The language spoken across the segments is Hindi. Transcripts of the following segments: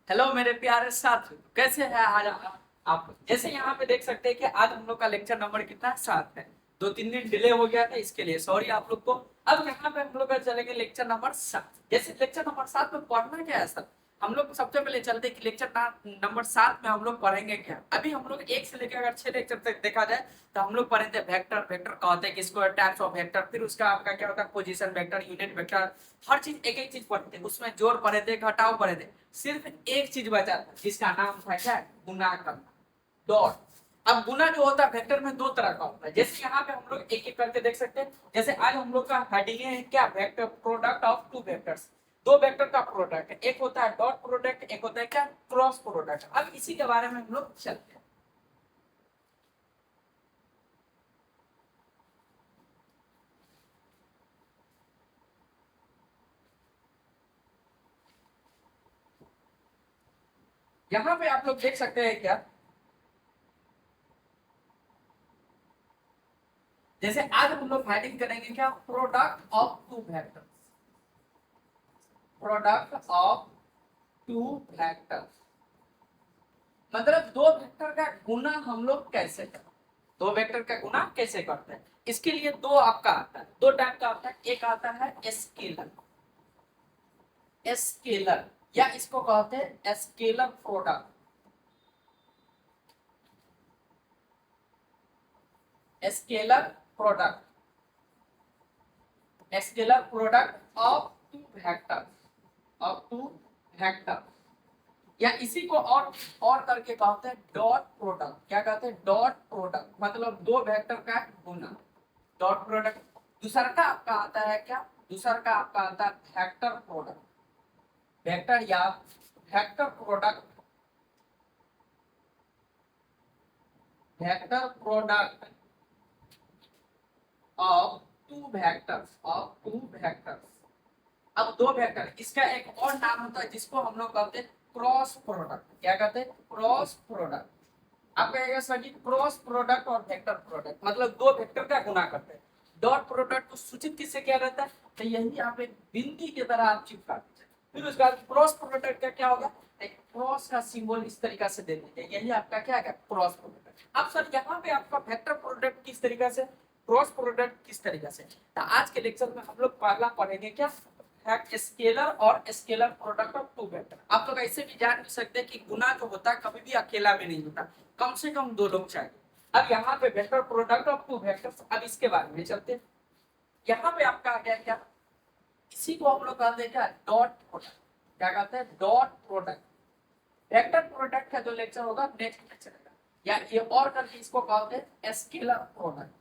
हेलो मेरे प्यारे साथियों, कैसे हैं आज आप। जैसे यहाँ पे देख सकते हैं कि आज हम लोग का लेक्चर नंबर कितना है, 7 है। 2-3 दिन डिले हो गया था, इसके लिए सॉरी आप लोग को। अब यहाँ पे हम लोग का चलेंगे लेक्चर नंबर 7। जैसे लेक्चर नंबर 7 में पढ़ना क्या है सर, हम लोग सबसे पहले चलते हैं कि लेक्चर नंबर 7 में हम लोग पढ़ेंगे क्या। अभी हम लोग 1 से लेकर अगर 6 लेक्चर तक देखा जाए तो हम लोग पढ़े थे वेक्टर। वेक्टर का होता है किसको, टाइप्स ऑफ वेक्टर, फिर उसका आपका क्या होता है पोजीशन वेक्टर, यूनिट वेक्टर, हर चीज एक एक चीज पढ़ते थे। उसमें जोड़ पढ़े थे, घटाव पढ़े थे। सिर्फ एक चीज बचा था जिसका नाम था क्या, गुना करना, डॉट। अब गुना जो होता है वेक्टर में दो तरह का होता है, जैसे यहाँ पे हम लोग एक एक करके देख सकते हैं। जैसे आज हम लोग का हेडिंग है क्या, vector product of two vectors. दो वेक्टर का प्रोडक्ट है, एक होता है डॉट प्रोडक्ट, एक होता है क्या, क्रॉस प्रोडक्ट। अब इसी के बारे में हम लोग चलते हैं। यहाँ पे आप लोग देख सकते हैं क्या, जैसे आज हम लोग हेडिंग करेंगे क्या, product of two vectors. Product of two vectors मतलब दो वेक्टर का गुना हम लोग कैसे करते हैं। दो वेक्टर का गुना कैसे करते हैं, इसके लिए दो आपका आता है, दो टाइप का आता है। एक आता है स्केलर, स्केलर या इसको कहते हैं scalar product, scalar product, scalar product of two vector, of two vector. या इसी को और करके कहते हैं डॉट प्रोडक्ट। क्या कहते हैं, डॉट प्रोडक्ट मतलब दो वेक्टर का गुना, डॉट प्रोडक्ट। दूसरा का आपका आता है क्या, दूसरा का आपका आता है वेक्टर प्रोडक्ट, वेक्टर या vector product, vector product of two vectors, of two vectors. अब दो वेक्टर, इसका एक और नाम होता है जिसको हम लोग कहते हैं क्रॉस प्रोडक्ट। क्या कहते हैं, क्रॉस प्रोडक्ट। आपका ये सभी क्रॉस प्रोडक्ट और वेक्टर प्रोडक्ट मतलब दो वेक्टर का गुना करते हैं। डॉट प्रोडक्ट को सूचित किससे किया रहता है, तो यही आप एक बिंदी की तरह आप चिपका दीजिए। फिर उसके बाद क्रॉस प्रोडक्ट का क्या होगा, एक क्रॉस का सिंबल इस तरीका से दे दीजिए, यही आपका क्या है, क्रॉस प्रोडक्ट। अब सर यहाँ पे आपका वेक्टर प्रोडक्ट किस तरीका से, क्रॉस प्रोडक्ट किस तरीका से। तो आज के लेक्चर में हम लोग पहला पढ़ेंगे क्या, स्केलर और scalar product of two vector. आप लोग ऐसे भी जान सकते हैं कि गुना जो होता है कभी भी अकेला में नहीं होता, कम से कम दो लोग चाहिए। अब यहाँ पे vector product of two vectors, अब इसके बारे में चलते हैं। यहाँ पे आपका आ गया क्या, इसी को हम लोग कहते हैं क्या, डॉट प्रोडक्ट। क्या कहते हैं, डॉट प्रोडक्ट। वेक्टर प्रोडक्ट का जो लेक्चर होगा नेक्स्ट में चलेगा। या ये और करके इसको कहते हैं स्केलर प्रोडक्ट,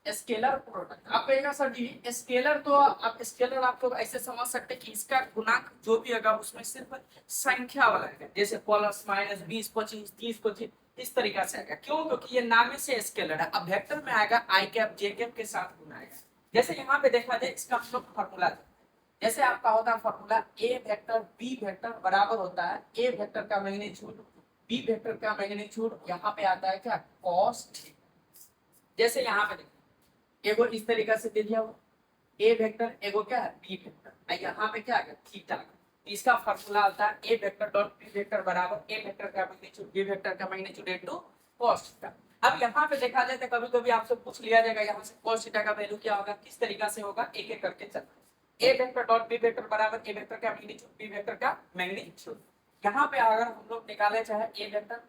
स्केलर प्रोडक्ट। आप कहेगा सर जी स्केलर, तो आप स्केलर आप लोग ऐसे समझ सकते हैं कि इसका गुणांक जो भी होगा उसमें सिर्फ संख्या वाला है, जैसे प्लस माइनस 20 25 30 25 इस तरीका से आएगा। क्यों, क्योंकि ये नाम से स्केलर है। अब वेक्टर में आएगा आई कैप जे कैप के साथ गुना आएगा। जैसे यहाँ पे देखा जाए इसका हम लोग फॉर्मूला, जैसे आपका होता है फॉर्मूला ए वेक्टर बी वेक्टर बराबर होता है ए वेक्टर का मैग्नीट्यूड बी वेक्टर का मैग्नीट्यूड, यहाँ पे आता है क्या, cos थीटा। जैसे यहाँ पे एगो इस तरीका से दे दिया हुआ ए वेक्टर, एगो क्या है बी वेक्टर, यहाँ पे क्या आ गया थीटा। तो इसका फार्मूला आता है ए वेक्टर डॉट बी वेक्टर बराबर ए वेक्टर का मैग्नीट्यूड बी वेक्टर का मैग्नीट्यूड इनटू cos थीटा। अब यहाँ पे देखा जाए तो कभी कभी आपसे पूछ लिया जाएगा यहाँ से cos थीटा का वैल्यू क्या होगा, किस तरीका से होगा, एक एक करके चलना। ए वेक्टर डॉट बी वेक्टर बराबर ए वेक्टर का मैग्नीट्यूड बी वेक्टर का मैग्नीट्यूड। यहाँ पे अगर हम लोग निकाले चाहे ए वेक्टर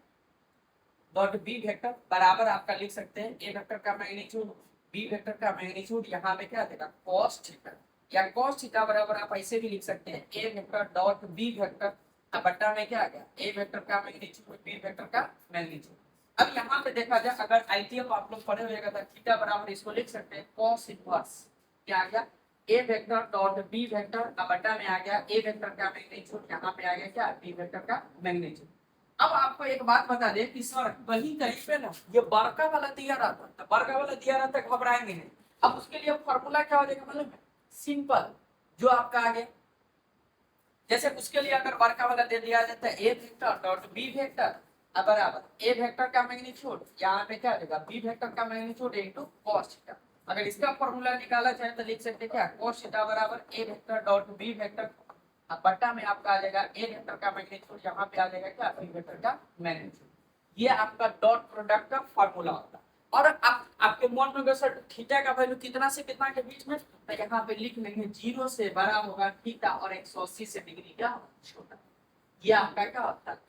डॉट बी वेक्टर बराबर आपका लिख सकते हैं ए वेक्टर का मैग्नीट्यूड बी वेक्टर का मैग्नीट्यूड, यहाँ पे क्या देगा cos थीटा। या cos थीटा बराबर आप ऐसे भी लिख सकते हैं ए वेक्टर डॉट बी वेक्टर, अब बट्टा में क्या आ गया ए वेक्टर का मैग्नीट्यूड बी वेक्टर का मैग्नीट्यूड। अब यहाँ पे देखा जाए अगर आईटीएफ आप लोग पढ़े हुएगा तो थीटा बराबर इसको लिख सकते हैं cos इनवर्स, क्या आ गया a vector dot B vector, अब बट्टा में आ गया ए वेक्टर का मैग्नीट्यूड, यहाँ पे आ गया क्या बी वेक्टर का मैग्नीट्यूड। अब आपको एक बात बता दें कि सर कहीं कहीं पे ना ये बड़का वाला दिया रहता है, तो बड़का वाला दिया रहता है घबराएंगे नहीं। अब उसके लिए फॉर्मूला क्या हो जाएगा मतलब सिंपल, जो आपका आगे जैसे उसके लिए अगर बड़का वाला दे दिया जाता है ए वेक्टर डॉट बी वेक्टर बराबर ए वेक्टर का मैग्नीट्यूड, यहाँ पे क्या देगा बी वेक्टर का मैग्नीट्यूड इनटू cos थीटा। अगर इसका फॉर्मूला निकाला जाए तो लिख सकते हैं क्या cos थीटा बराबर ए वेक्टर डॉट बी वेक्टर अब बट्टा में आपका आ जाएगा ए वेक्टर का मैग्नीट्यूड, यहाँ पे आ जाएगा क्या बी वेक्टर का मैग्नीट्यूड। ये आपका डॉट प्रोडक्ट का फॉर्मूला होता है। और आप आपके मन में सर थीटा का वैल्यू कितना से कितना के बीच में, तो यहाँ पे लिख लेंगे 0 से बड़ा होगा थीटा और 180 से डिग्री का छोटा। ये आपका क्या होता है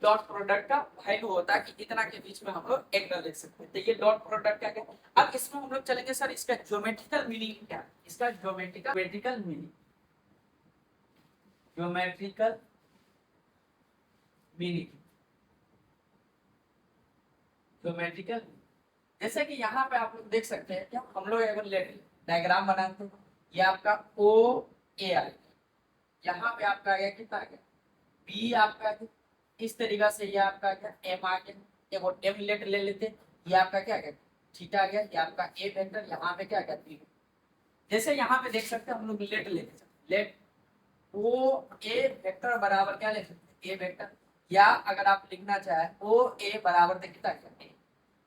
डॉट प्रोडक्ट का वैल्यू होता है कि इतना के बीच में हम लोग एंगल देख सकते हैं। तो ये डॉट प्रोडक्ट का क्या। अब इसमें हम लोग चलेंगे सर इसका ज्योमेट्रिकल मीनिंग क्या है, इसका geometrical meaning, geometrical meaning, geometrical. जैसे कि यहाँ पे आप लोग देख सकते हैं क्या, हम लोग अगर डायग्राम बनाते हैं, ये आपका ओ ए आ गया, यहाँ पे आपका आ गया कितना आ गया बी आपका, इस तरीका से ये आपका क्या एम आ गया, एक एम लेट ले लेते, ये आपका क्या गया थीटा आ गया, ये आपका ए वेक्टर, यहाँ पे क्या गया बी। जैसे यहाँ पे देख सकते हैं हम लोग लेट लेते, लेट ओ ए वेक्टर बराबर क्या ले सकते हैं ए वेक्टर, या अगर आप लिखना चाहे ओ ए बराबर कितना गया।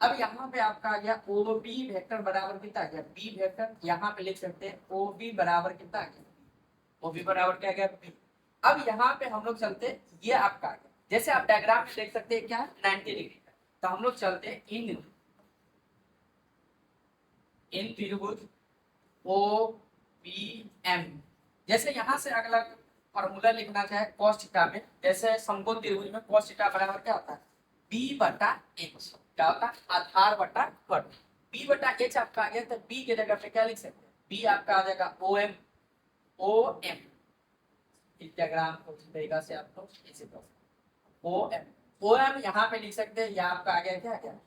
अब यहाँ पे आपका आ गया ओ बी वेक्टर बराबर कितना गया बी वेक्टर, यहाँ पे लिख सकते हैं ओ बी बराबर कितना गया ओ बी बराबर क्या गया बी। अब यहाँ पे हम लोग चलते ये आपका आ गया, जैसे आप डायग्राम में देख सकते हैं क्या 90 डिग्री, तो हम लोग चलते हैं इन त्रिभुज ओ बी एम। जैसे यहाँ से अगला फॉर्मूला लिखना चाहे cos थीटा में, जैसे समकोण त्रिभुज में cos थीटा बराबर क्या होता है b बटा h, क्या होता है आधार बटा वर्ग। b बटा h आपका आ गया, तो b के जगह पे क्या लिख सकते हैं b आपका आ जाएगा o m। इस डायग्राम को इस तरीका से आप लोग इसे o m यहाँ पे लिख सकते हैं, यहाँ आपका आ गया क्या गया,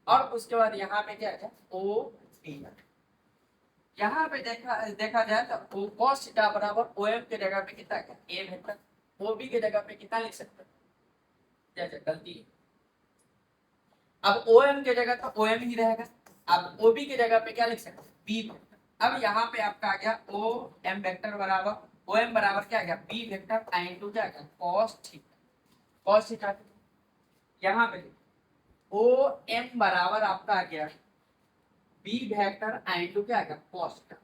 और उसके बाद यहाँ पे क्या है o b। यहाँ पे देखा जाए तो cos थीटा बराबर OM के जगह पे कितना क्या a वेक्टर, OB के जगह पे कितना लिख सकते हैं, जैसे गलती है। अब OM के जगह तो OM ही रहेगा, अब OB के जगह पे क्या लिख सकते हैं B वेक्टर। अब यहाँ पे आपका आ गया OM वेक्टर बराबर OM बराबर क्या आ गया B वेक्टर इनटू क्या आ गया cos थीटा, cos थीटा। यहाँ पे OM बराबर आपका आ गया बी वेक्टर इनटू क्या आएगा cos थीटा।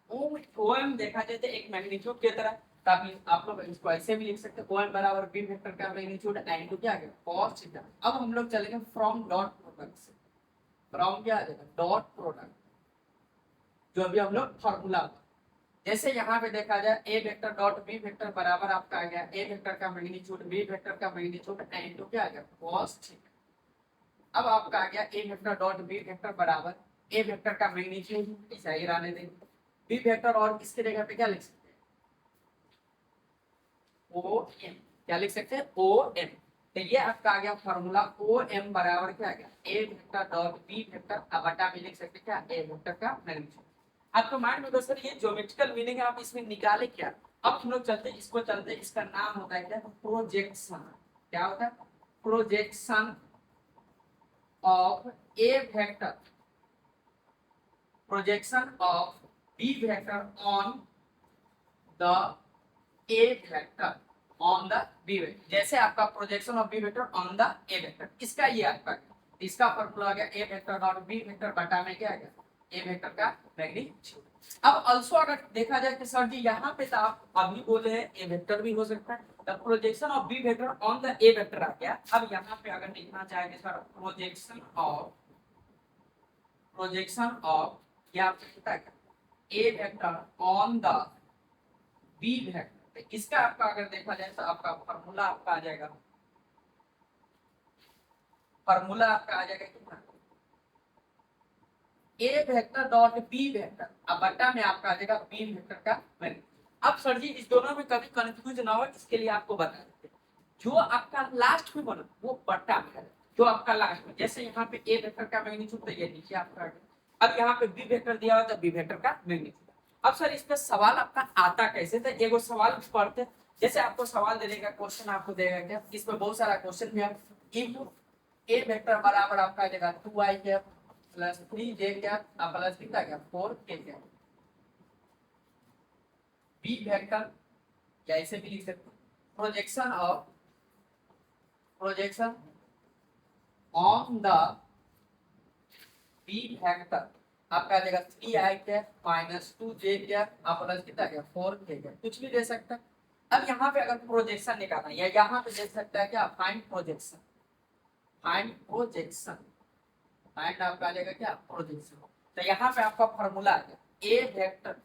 ओएम देखा जाए तो एक मैग्नीट्यूड की तरह, तभी आप लोग इसको ऐसे भी लिख सकते हैं ओएम बराबर बी वेक्टर का मैग्नीट्यूड इनटू क्या आएगा cos थीटा। अब हम लोग चलेंगे फ्रॉम डॉट प्रोडक्ट से, फ्रॉम क्या आ जाएगा डॉट प्रोडक्ट, जो अभी हम लोग फार्मूला। जैसे यहाँ पे देखा जाए ए वेक्टर डॉट बी वेक्टर बराबर आपका आ गया ए वेक्टर का मैग्नीट्यूड बी वेक्टर का मैग्नीट्यूड इनटू क्या आ गया cos थीटा। अब आपका आ गया a vector dot B vector बराबर ए वेक्टर का मैग्नीट्यूड ऐसा ही रहने देंगे, बी वेक्टर और किसके जगह पे क्या लिख सकते हैं ओ एम, क्या लिख सकते हैं ओ एम। तो ये आपका आ गया फॉर्मूला ओ एम बराबर क्या आ गया a vector dot B vector बटा में लिख सकते हैं क्या ए वेक्टर का मैग्नीट्यूड। आपको माइंड में तो सर ये ज्योमेट्रिकल मीनिंग है, आप इसमें निकाले क्या। अब हम लोग चलते इसको चलते, इसका नाम होता है क्या प्रोजेक्शन। क्या होता है projection of A vector, projection of b vector on the a vector on the b vector। जैसे आपका projection of b vector on the a vector, इसका ये आपका इसका फॉर्मूला आ गया a vector dot b vector बटा में क्या आ गया a वेक्टर का मैग्नीट्यूड। अब आल्सो अगर देखा जाए कि सर जी यहाँ पे तो आप अभी बोले हैं a वेक्टर भी हो सकता है, the projection of b vector on the a vector आ गया। अब यहाँ पे अगर लिखना चाहेंगे सर प्रोजेक्शन ऑफ क्या a vector on the B vector, इसका आपका अगर देखा जाए तो आपका फॉर्मूला आपका आ जाएगा, फॉर्मूला आपका आ जाएगा कितना ए वेक्टर डॉट बी वेक्टर, अब बट्टा में आपका आ जाएगा बी वेक्टर का वैल्यू। अब सर जी इस दोनों में कभी कंफ्यूज ना हो, इसके लिए आपको बता देते हैं जो आपका लास्ट में बना वो बट्टा में है, जो आपका लास्ट में, जैसे यहाँ पे ए वेक्टर का मैग्नीट्यूड तो ये नीचे आपका, अब यहाँ पे बी वेक्टर दिया हुआ तो बी वेक्टर का मैग्नीट्यूड। अब सर इस पे सवाल आपका आता कैसे, तो एगो सवाल पढ़ते, जैसे आपको सवाल दे देगा क्वेश्चन आपको देगा क्या, इसमें बहुत सारा क्वेश्चन भी है। इफ ए वेक्टर बराबर आपका देगा 2i cap plus 3j cap plus कितना क्या 4k कैप, बी वेक्टर या ऐसे भी लिख सकते projection on the B vector आपका आ जाएगा 3i cap minus 2j cap plus कितना क्या 4k कैप, कुछ भी दे सकता है। अब यहाँ पे अगर प्रोजेक्शन निकालना है, या यहाँ पे देख सकता है क्या, find projection, find projection, find आपका आ जाएगा क्या, प्रोजेक्शन। तो यहाँ पे आपका फॉर्मूला आ गया ए वेक्टर,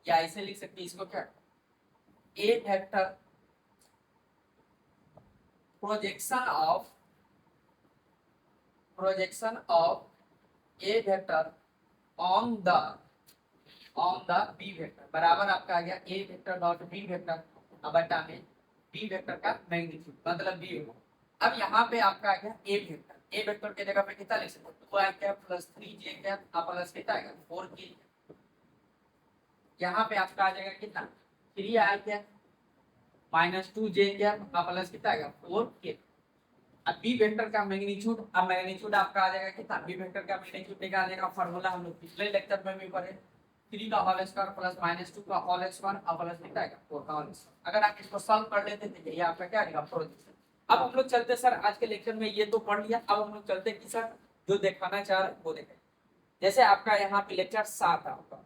या ऐसे लिख सकते हैं इसको क्या, a vector projection of A vector on the B vector बराबर आपका आ गया a vector dot B vector बटा में बी वेक्टर का मैग्नीट्यूड मतलब बी होगा। अब यहाँ पे आपका आ गया ए वेक्टर के जगह पे कितना लिख सकते हो, 2i cap plus 3j cap plus कितना आएगा 4k। यहाँ पे आपका आ जाएगा कितना 3i cap minus 2j cap plus कितना आएगा 4k। अब बी वेक्टर का मैग्नीट्यूड, अब मैग्नीट्यूड आपका आ जाएगा कितना, बी वेक्टर का मैग्नीट्यूड निकालने का फार्मूला हम लोग पिछले लेक्चर में भी पढ़े, 3 का होल स्क्वायर प्लस माइनस 2 का होल स्क्वायर प्लस कितना आएगा 4 का होल स्क्वायर। अगर आप इसको सॉल्व कर लेते तो ये आपका क्या आएगा प्रोजेक्शन। अब हम लोग चलते सर आज के लेक्चर में ये तो पढ़ लिया, अब हम लोग चलते कि सर जो दिखाना चाह रहे वो देखें। जैसे आपका यहाँ पे लेक्चर 7 आपका,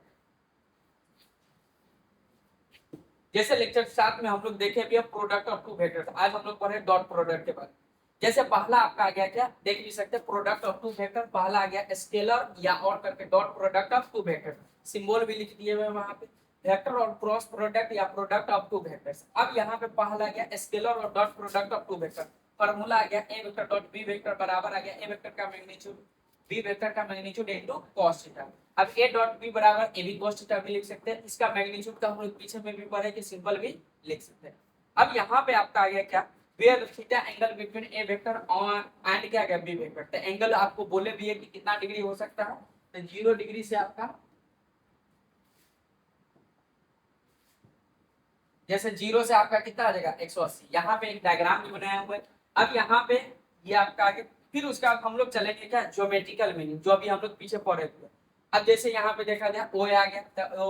जैसे लेक्चर 7 में हम लोग देखे भी प्रोडक्ट ऑफ टू वेक्टर्स, आज हम लोग पढ़े डॉट प्रोडक्ट के बारे में। जैसे पहला आपका आ गया क्या, देख भी सकते प्रोडक्ट ऑफ टू वेक्टर, पहला आ गया स्केलर या और करके dot product of two vector, symbol भी लिख दिए हुए वहां पे, वेक्टर और क्रॉस प्रोडक्ट या प्रोडक्ट ऑफ टू वेक्टर्स। अब यहाँ पे पहला आ गया स्केलर और dot product of two vector, formula आ गया a vector dot B vector बराबर आ गया ए वेक्टर का मैग्नीट्यूड बी वेक्टर का मैग्नीट्यूड इनटू cos थीटा। अब a डॉट b बराबर ए बी cos थीटा भी लिख सकते हैं, इसका मैग्नीट्यूड का हम लोग पीछे में भी पढ़े कि सिंबल भी लिख सकते हैं। अब यहाँ पे आपका आ गया क्या, where theta angle between a vector and क्या गया b वेक्टर, तो एंगल आपको बोले भी है कि कितना डिग्री हो सकता है, तो 0 डिग्री से आपका, जैसे 0 से आपका कितना आ जाएगा 180। यहाँ पे एक डायग्राम भी बनाया हुआ है। अब यहाँ पे ये आपका आगे, फिर उसका हम लोग चलेंगे क्या ज्योमेट्रिकल मीनिंग, जो अभी हम लोग पीछे पढ़े थे। अब जैसे यहाँ पे देखा जाए ओ आ गया, तो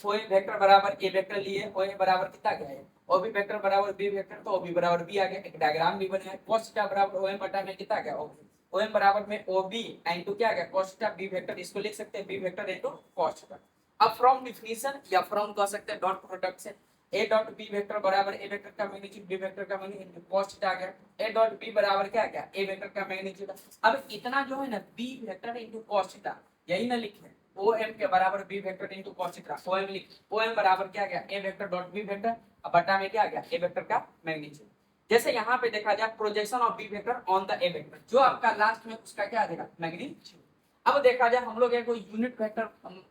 ओ वेक्टर बराबर ए वेक्टर लिए, ओ बराबर कितना गया है, ओ बी वेक्टर बराबर बी वेक्टर, तो ओ बी बराबर बी आ गया। एक डायग्राम भी बनाया, cos थीटा बराबर ओ एम बटा में कितना गया, ओ एम बराबर में ओ बी इनटू क्या गया cos थीटा बी वेक्टर, इसको लिख सकते हैं B vector into cos theta. अब फ्रॉम डिफिनीशन या फ्रॉम कह सकते हैं डॉट प्रोडक्ट से, a डॉट b वेक्टर बराबर a वेक्टर का मैग्नीट्यूड b वेक्टर का मैग्नीट्यूड cos थीटा आ गया, a डॉट b बराबर क्या आ गया a वेक्टर का मैग्नीट्यूड। अब इतना जो है ना b vector into cos theta, यही ना लिखे OM के बराबर b vector into cos theta, OM लिख, OM बराबर क्या आ गया a vector dot b vector, अब बटा में क्या आ गया a वेक्टर का मैग्नीट्यूड। जैसे यहाँ पे देखा जाए projection of b vector on the a vector, जो आपका लास्ट में उसका क्या आ जाएगा मैग्नीट्यूड। अब देखा जाए हम लोग एक यूनिट वेक्टर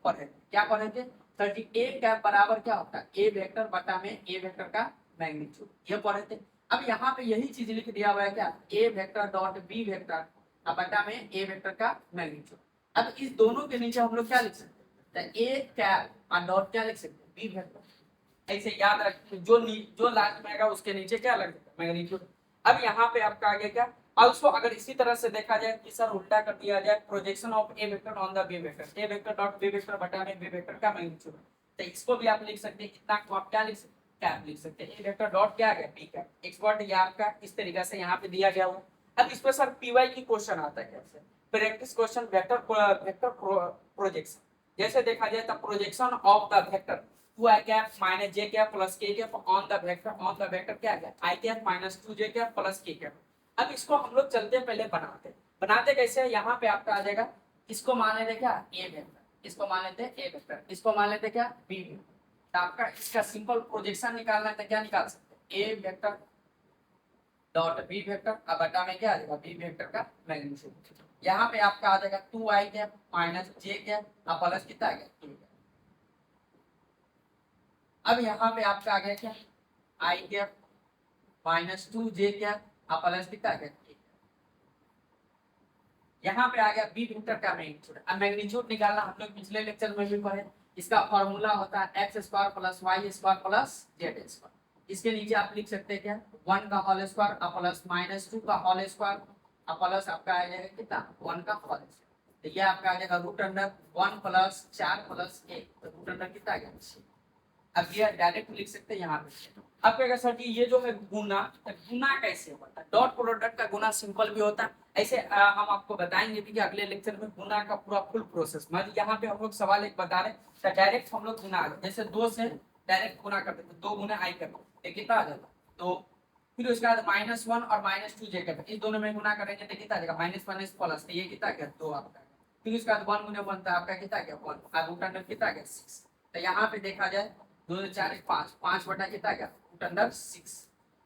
पढ़े, क्या पढ़े थे, ए कैप बराबर क्या होता है ए वेक्टर बटा में ए वेक्टर का मैग्नीट्यूड, ये पढ़े थे। अब यहाँ पे यही चीज लिख दिया हुआ है क्या, a vector dot B vector बटा में ए वेक्टर का मैग्नीट्यूड। अब इस दोनों के नीचे हम लोग क्या लिख सकते हैं, ए कैप और डॉट क्या लिख सकते हैं बी वेक्टर, ऐसे याद रख, जो लास्ट में आएगा उसके नीचे क्या लग सकता है मैग्नीट्यूड। अब यहाँ पे आपका आ गया क्या, ऑल्सो अगर इसी तरह से देखा जाए कि सर उल्टा कर दिया जाए, projection of A vector on the B vector, A vector dot B vector बटा में बी वेक्टर का मैग्नीट्यूड, तो इसको भी आप लिख सकते हैं, इतना को आप क्या लिख सकते हैं कैप लिख सकते हैं, ए वेक्टर डॉट क्या है बी कैप, एक्स वर्ड ये आपका इस तरीके से यहाँ पे दिया गया हुआ। अब इस पे सर पीवाई की क्वेश्चन आता है कैसे, प्रैक्टिस क्वेश्चन वेक्टर प्रोजेक्शन। जैसे देखा जाए तो projection of the vector 2i cap minus j cap plus k cap on the vector क्या है i cap minus 2j cap plus k cap. अब इसको हम लोग चलते पहले बनाते कैसे, यहाँ पे आपका आ जाएगा, इसको मान लेते क्या ए वेक्टर, इसको मान लेते ए वेक्टर, इसको मान लेते क्या बी वेक्टर, तो आपका इसका सिंपल प्रोजेक्शन निकालना है तो क्या निकाल सकते हैं ए वेक्टर डॉट बी वेक्टर, अब बटा में क्या आ जाएगा बी वेक्टर का मैग्नीट्यूड। यहाँ पे आपका आ जाएगा 2i cap minus j cap plus कितना आ गया 2 कैप। अब यहाँ पे आपका आ गया क्या i cap minus 2j cap plus कितना आ गया, यहाँ पे आ गया बी वेक्टर का मैग्नीट्यूड। अब मैग्नीट्यूड निकालना हम लोग पिछले लेक्चर में भी पढ़े, इसका फॉर्मूला होता है X square plus Y square plus Z square. इसके नीचे आप लिख सकते हैं क्या 1 का होल स्क्वायर प्लस माइनस 2 का होल स्क्वायर प्लस आपका आ जाएगा कितना 1 का होल स्क्वायर, तो ये आपका आ जाएगा रूट अंडर 1 प्लस 4 प्लस 1, तो रूट अंडर कितना आ गया 6। अब ये डायरेक्ट लिख सकते हैं यहाँ पे। अब क्या सर जी ये जो है गुना, गुना कैसे होता है, डॉट प्रोडक्ट का गुना सिंपल भी होता है, ऐसे हम आपको बताएंगे भी कि अगले लेक्चर में गुना का पूरा फुल प्रोसेस। मतलब यहाँ पे हम लोग सवाल एक बता रहे हैं तो डायरेक्ट हम लोग गुना, जैसे 2 से डायरेक्ट गुना कर देते, 2 गुना आई करते, ये कितना आ जाता, तो फिर उसके बाद -1 और -2 जे करते, इस दोनों में गुना करेंगे तो कितना आ जाएगा, माइनस माइनस प्लस, तो ये कितना गया 2 आपका। फिर उसके बाद 1 गुना 1 था आपका कितना गया 1, और रूट अंडर कितना गया 6। तो यहाँ पे देखा जाए 2 4 5, 5 बटा कितना गया रूट अंडर 6।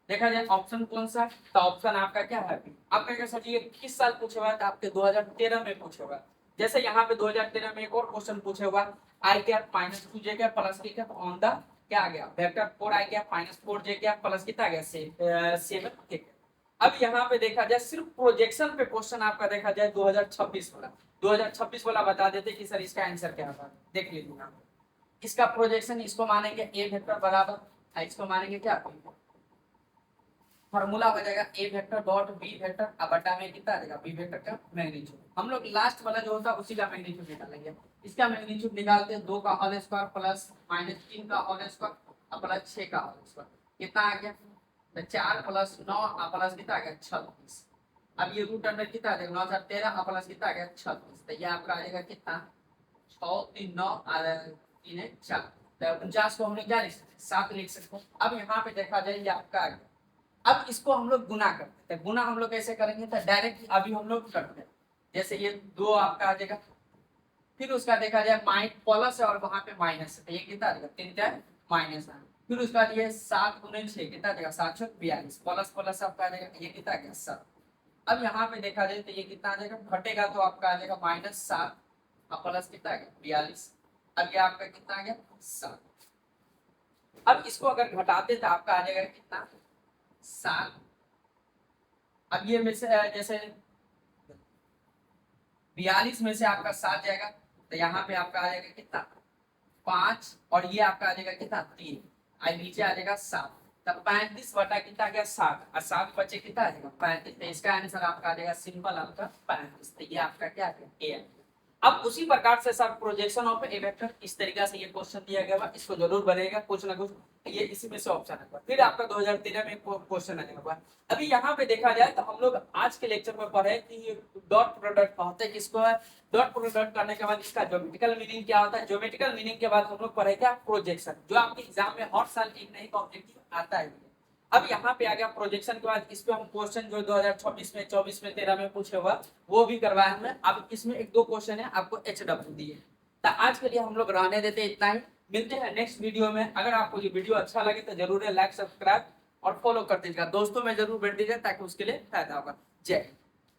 देखा जाए ऑप्शन कौन सा, तो ऑप्शन आपका क्या है, आपका क्या सोचिए किस साल पूछे हुआ है, तो आपके 2013 में पूछे हुआ है। जैसे यहाँ पे 2013 में एक और क्वेश्चन पूछे हुआ, i cap minus 2 j cap plus cap on the क्या आ गया vector 4 i cap minus 4 j cap plus कितना आ गया 7 के। अब यहाँ पे देखा जाए सिर्फ प्रोजेक्शन पे क्वेश्चन आपका देखा जाए 2026 वाला, 2026 वाला बता देते कि सर इसका आंसर क्या होगा, देख लीजिए यहाँ पे। इसका प्रोजेक्शन इसको मानेंगे ए वेक्टर बराबर, इसको मानेंगे क्या, फॉर्मूला हो जाएगा ए वेक्टर डॉट बी वेक्टर, अब बटा में कितना आ जाएगा बी वेक्टर का मैग्नीट्यूड। हम लोग लास्ट वाला जो होता है उसी का मैग्नीट्यूड निकालेंगे। इसका मैग्नीट्यूड निकालते हैं 2 का होल स्क्वायर प्लस -3 का होल स्क्वायर प्लस 6 का होल स्क्वायर, कितना आ गया, तो 4 प्लस 9 प्लस कितना आ गया 36। अब ये रूट अंडर कितना आ जाएगा 9 4 13 प्लस कितना आ गया 36, तो ये आपका आ जाएगा कितना 6 3 9 3 4, तो 49 को हमने क्या लिख सकते 7 लिख सकते हैं। अब यहाँ पे देखा जाए ये आपका आ गया। अब इसको हम लोग गुना करते हैं, गुना हम लोग कैसे करेंगे, तो डायरेक्ट अभी हम लोग करते हैं, जैसे ये 2 आपका आ जाएगा, फिर उसका देखा जाए प्लस है और वहां पे माइनस है, तो ये कितना आ जाएगा 3 4 माइनस है। फिर उसका ये 7 गुने 6 कितना आ जाएगा 7 6 42, प्लस प्लस आपका आ जाएगा ये कितना आ गया 7। अब यहाँ पे देखा जाए तो ये कितना आ जाएगा, घटेगा तो आपका आ जाएगा -7 और प्लस कितना आ गया 42। अब ये आपका कितना आ गया 7। अब इसको अगर घटाते तो आपका आ जाएगा कितना 7। अब ये में से जैसे 42 में से आपका 7 जाएगा, तो यहाँ पे आपका आ जाएगा कितना 5, और ये आपका आ जाएगा कितना 3, और नीचे आ जाएगा 7, तब 35 बटा कितना गया 7, और 7 बचे कितना आ जाएगा 35, तो इसका आंसर आपका आ जाएगा सिंपल आपका 35, तो ये आपका क्या है ए। अब उसी प्रकार से sir projection of A vector इस तरीके से ये क्वेश्चन दिया गया है, इसको जरूर बनेगा कुछ ना कुछ, ये इसी में से ऑप्शन है। फिर आपका 2013 में क्वेश्चन आएगा। अभी यहाँ पे देखा जाए तो हम लोग आज के लेक्चर में पढ़े कि डॉट प्रोडक्ट होता है किसको है, डॉट प्रोडक्ट करने के बाद इसका ज्योमेट्रिकल मीनिंग क्या होता है, ज्योमेट्रिकल मीनिंग के बाद हम लोग पढ़े क्या प्रोजेक्शन, जो आपके एग्जाम में हर साल एक नई ऑब्जेक्टिव आता है। अब यहाँ पे आ गया प्रोजेक्शन के बाद, इस पे हम क्वेश्चन जो 2026 में 24 में 13 में पूछे हुआ वो भी करवाया हमने। अब इसमें 1 2 क्वेश्चन है आपको HW दिए, तो आज के लिए हम लोग रहने देते इतना ही, मिलते हैं नेक्स्ट वीडियो में। अगर आपको ये वीडियो अच्छा लगे तो जरूर लाइक सब्सक्राइब और फॉलो कर दीजिएगा, दोस्तों में जरूर भेज दीजिए ताकि उसके लिए फायदा होगा। जय हिंद।